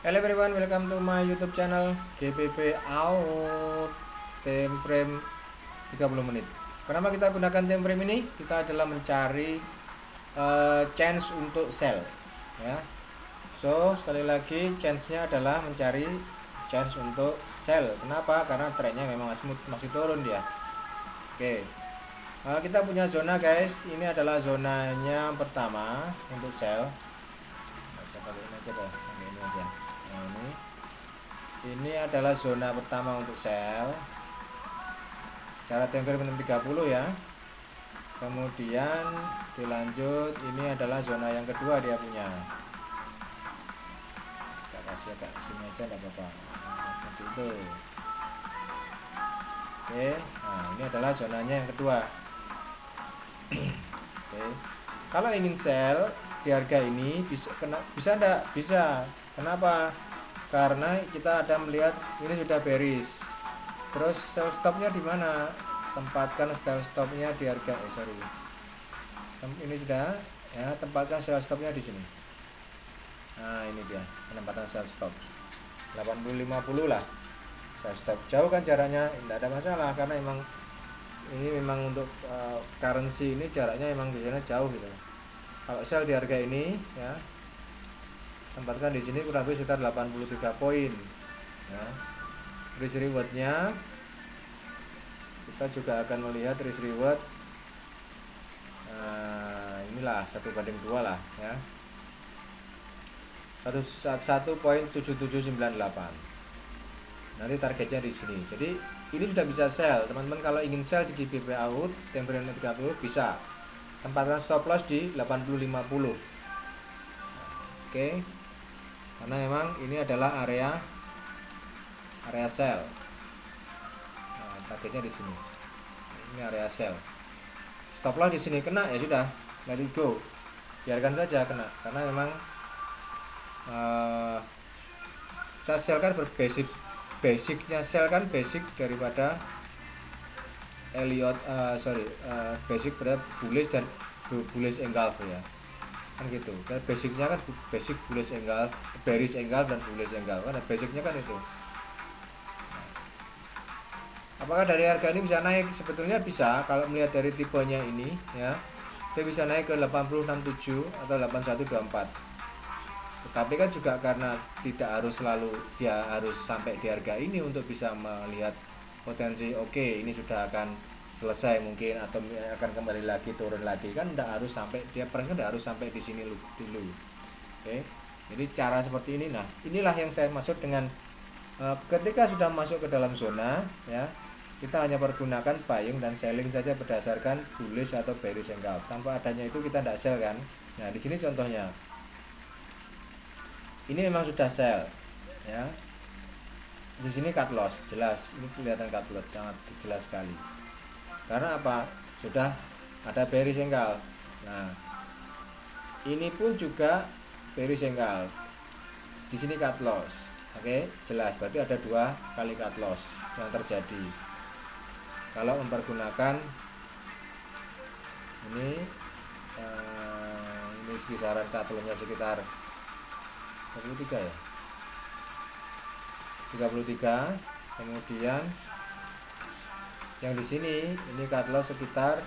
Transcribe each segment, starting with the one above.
Hello everyone, welcome to my YouTube channel GPP Out Time Frame 30 menit. Kenapa kita gunakan time frame ini? Kita adalah mencari chance untuk sell, ya. So sekali lagi chance-nya adalah mencari chance untuk sell. Kenapa? Karena trennya memang masih turun dia. Oke. Kita punya zona guys. Ini adalah zonanya pertama untuk sell. Saya pakai ini aja deh, pakai ini aja. Nah, ini adalah zona pertama untuk sell. Cara time frame 30 ya. Kemudian dilanjut, ini adalah zona yang kedua dia punya. Kita kasih agak sini aja enggak apa-apa. Nah, seperti itu. Oke, nah ini adalah zonanya yang kedua. Oke. Kalau ingin sell di harga ini bisa enggak? Bisa. Kenapa? Karena kita ada melihat ini sudah bearish. Terus sell stopnya di mana? Tempatkan sell stopnya di harga ini sudah ya, tempatkan sell stopnya di sini. Nah, ini dia penempatan sell stop 80-50 lah sell stop. Jauh kan jaraknya, tidak ada masalah karena memang untuk currency ini jaraknya memang biasanya jauh gitu. Kalau sell di harga ini ya, tempatkan di sini kurang lebih sekitar 83 poin ya. Risk rewardnya kita juga akan melihat risk reward, inilah 1/2 lah ya, 1.7798. Nanti targetnya di sini. Jadi ini sudah bisa sell teman-teman. Kalau ingin sell di GBP out temporary 30 bisa tempatkan stop loss di 80-50. Oke, karena memang ini adalah area sell. Nah, targetnya di sini. Ini area sell. Stop loss di sini kena ya sudah, let it go. Biarkan saja kena karena memang kita sell kan basicnya sell kan basic daripada Elliott basic pada bullish dan bullish engulf ya. Kan gitu. Dan basicnya kan basic bullish engulf, bearish engulf dan bullish engulf. Kan basicnya kan itu. Apakah dari harga ini bisa naik? Sebetulnya bisa kalau melihat dari tipenya ini ya. Dia bisa naik ke 8067 atau 8124. Tetapi kan juga karena tidak harus selalu dia harus sampai di harga ini untuk bisa melihat potensi ini sudah akan selesai mungkin atau akan kembali lagi turun lagi, kan tidak harus sampai dia kan tidak harus sampai di sini dulu. Oke. Jadi cara seperti ini, nah inilah yang saya maksud dengan ketika sudah masuk ke dalam zona ya, kita hanya pergunakan buying dan selling saja berdasarkan bullish atau bearish engulf. Tanpa adanya itu kita tidak sell kan. Nah di sini contohnya ini memang sudah sell ya, di sini cut loss jelas, ini kelihatan cut loss sangat jelas sekali. Karena apa? Sudah ada bearish engulf. Nah ini pun juga bearish engulf, di sini cut loss. Oke, jelas berarti ada 2 kali cut loss yang terjadi kalau mempergunakan ini kisaran cut loss-nya sekitar 33 ya, 33. Kemudian yang di sini ini cut loss sekitar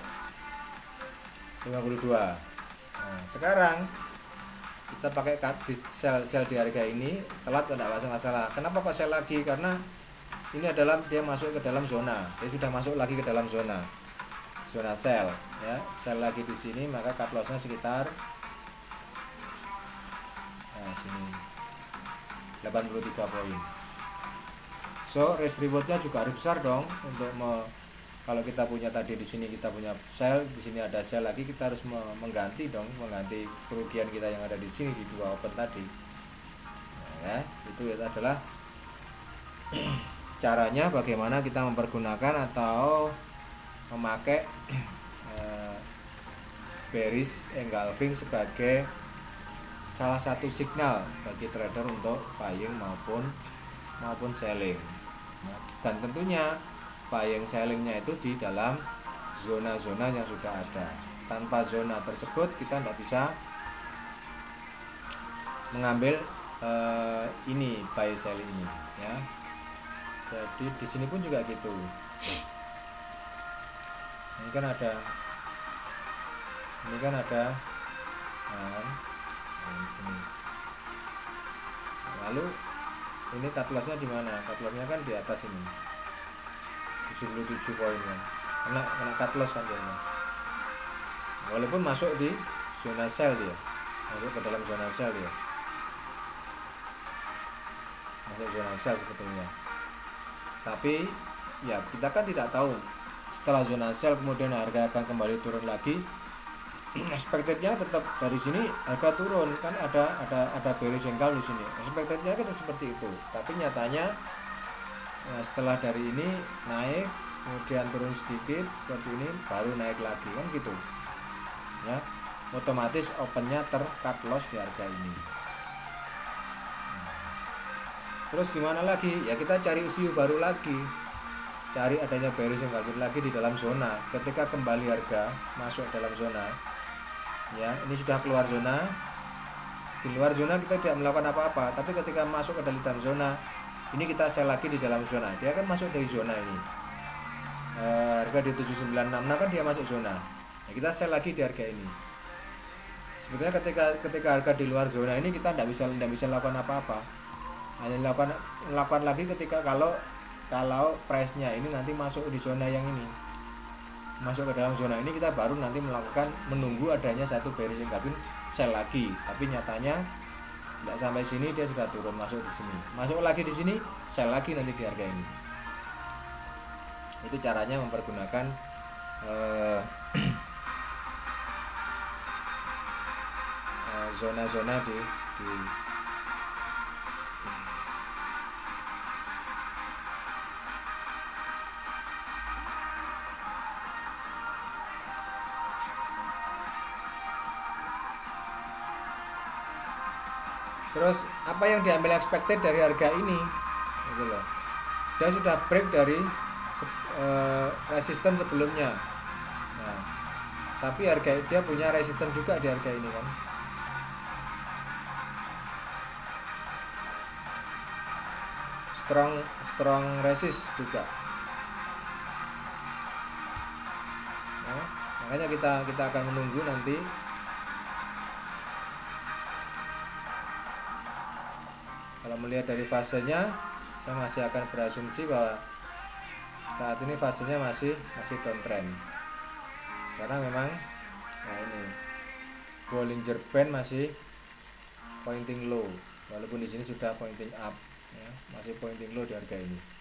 52. Nah, sekarang kita pakai sell di harga ini telat tidak masalah. Kenapa kok sell lagi? Karena ini adalah dia masuk ke dalam zona. Dia sudah masuk lagi ke dalam zona sell ya. Sell lagi di sini maka cut loss-nya sekitar sini 83 poin. So risk rewardnya juga harus besar dong untuk kalau kita punya tadi di sini kita punya sell, di sini ada sell lagi, kita harus mengganti kerugian kita yang ada di sini di 2 open tadi. Nah, ya, itu adalah caranya bagaimana kita mempergunakan atau memakai bearish engulfing sebagai salah satu signal bagi trader untuk buying maupun selling. Nah, dan tentunya buying sellingnya itu di dalam zona-zona yang sudah ada. Tanpa zona tersebut kita tidak bisa mengambil ini buy sell ini ya. Jadi di sini pun juga gitu. Ini kan ada di sini. Lalu ini cut lossnya di mana? Cut lossnya kan di atas ini 77 poin kan. Kena cut loss kan jadinya. Walaupun masuk di zona sell dia, masuk ke dalam zona sell dia, masuk zona sell sebetulnya. Tapi ya kita kan tidak tahu setelah zona sell kemudian harga akan kembali turun lagi. Expectednya tetap dari sini harga turun kan, ada bearish candle di sini. Expectednya kan seperti itu. Tapi nyatanya setelah dari ini naik kemudian turun sedikit seperti ini baru naik lagi kan gitu ya, otomatis opennya cut loss di harga ini. Terus gimana lagi ya, kita cari view baru lagi, cari adanya bearish candle lagi di dalam zona. Ketika kembali harga masuk dalam zona ya, ini sudah keluar zona, di luar zona kita tidak melakukan apa-apa, tapi ketika masuk ke dalam zona ini kita sell lagi di dalam zona, dia kan masuk dari zona ini. Harga di 7966 kan dia masuk zona ya, kita sell lagi di harga ini. Sebetulnya ketika harga di luar zona ini kita tidak bisa lakukan apa-apa, hanya lakukan lagi ketika kalau price-nya ini nanti masuk di zona yang ini, masuk ke dalam zona ini, kita baru nanti menunggu adanya satu bearish candle sell lagi. Tapi nyatanya tidak sampai sini, dia sudah turun masuk di sini, masuk lagi di sini, sell lagi nanti di harga ini. Itu caranya mempergunakan zona-zona di terus apa yang diambil expected dari harga ini gitu loh. Dia sudah break dari resisten sebelumnya. Nah, tapi harga dia punya resisten juga di harga ini kan. Strong resist juga. Nah, makanya kita akan menunggu nanti. Kalau melihat dari fasenya, saya masih akan berasumsi bahwa saat ini fasenya masih downtrend. Karena memang nah ini Bollinger Band masih pointing low, walaupun di sini sudah pointing up ya, masih pointing low di harga ini.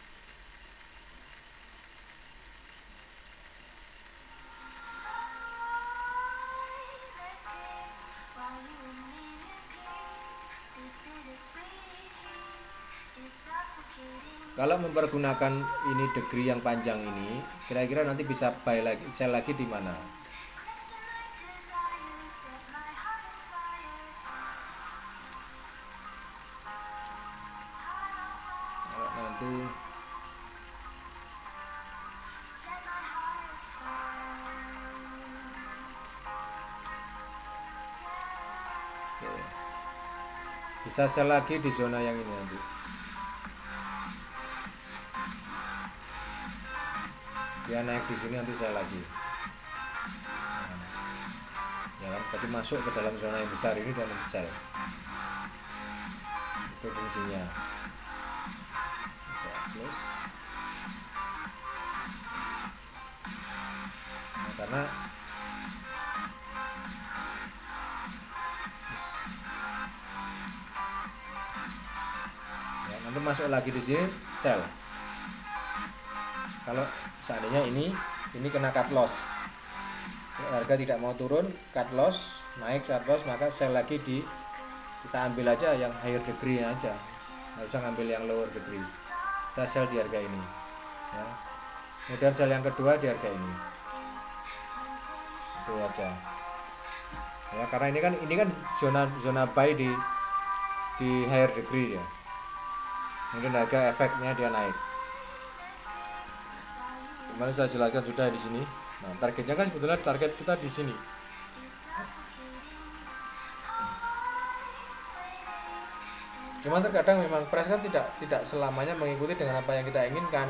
Kalau mempergunakan ini degree yang panjang ini, kira-kira nanti bisa buy lagi, sell lagi di mana? Kalau nanti bisa sell lagi di zona yang ini nanti. Dia naik di sini nanti saya lagi. Ya kan, berarti masuk ke dalam zona yang besar ini dan sell. Itu fungsinya. Bisa close. Nah, karena ya, nanti masuk lagi di sini sell. Kalau seandainya ini kena cut loss, harga tidak mau turun, cut loss, naik cut loss, maka sell lagi kita ambil aja yang higher degree aja, nggak usah ngambil yang lower degree, kita sell di harga ini ya. Kemudian sell yang kedua di harga ini, itu aja ya, karena ini kan zona buy di higher degree ya, mungkin harga efeknya dia naik. Kemarin saya jelaskan sudah di sini. Nah, targetnya kan sebetulnya target kita di sini. Cuman terkadang memang price kan tidak selamanya mengikuti dengan apa yang kita inginkan.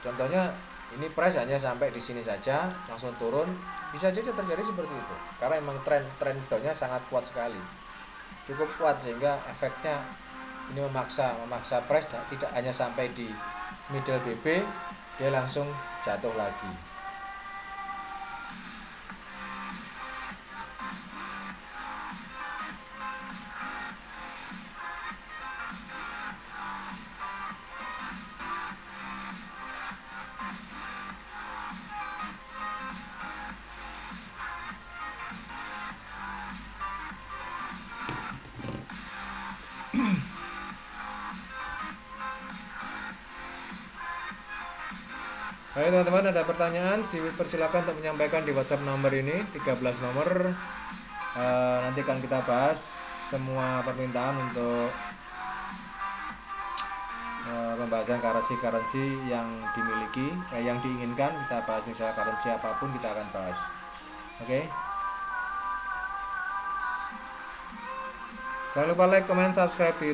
Contohnya ini price hanya sampai di sini saja langsung turun, bisa saja terjadi seperti itu karena memang tren downnya sangat kuat sekali, cukup kuat sehingga efeknya ini memaksa price tidak hanya sampai di middle BB dia langsung jatuh lagi. Ayo teman-teman, ada pertanyaan silakan untuk menyampaikan di WhatsApp nomor ini 13 nomor. Nanti akan kita bahas semua permintaan untuk pembahasan currency yang dimiliki, yang diinginkan kita bahas. Misalnya currency apapun kita akan bahas. Oke. Jangan lupa like, comment, subscribe di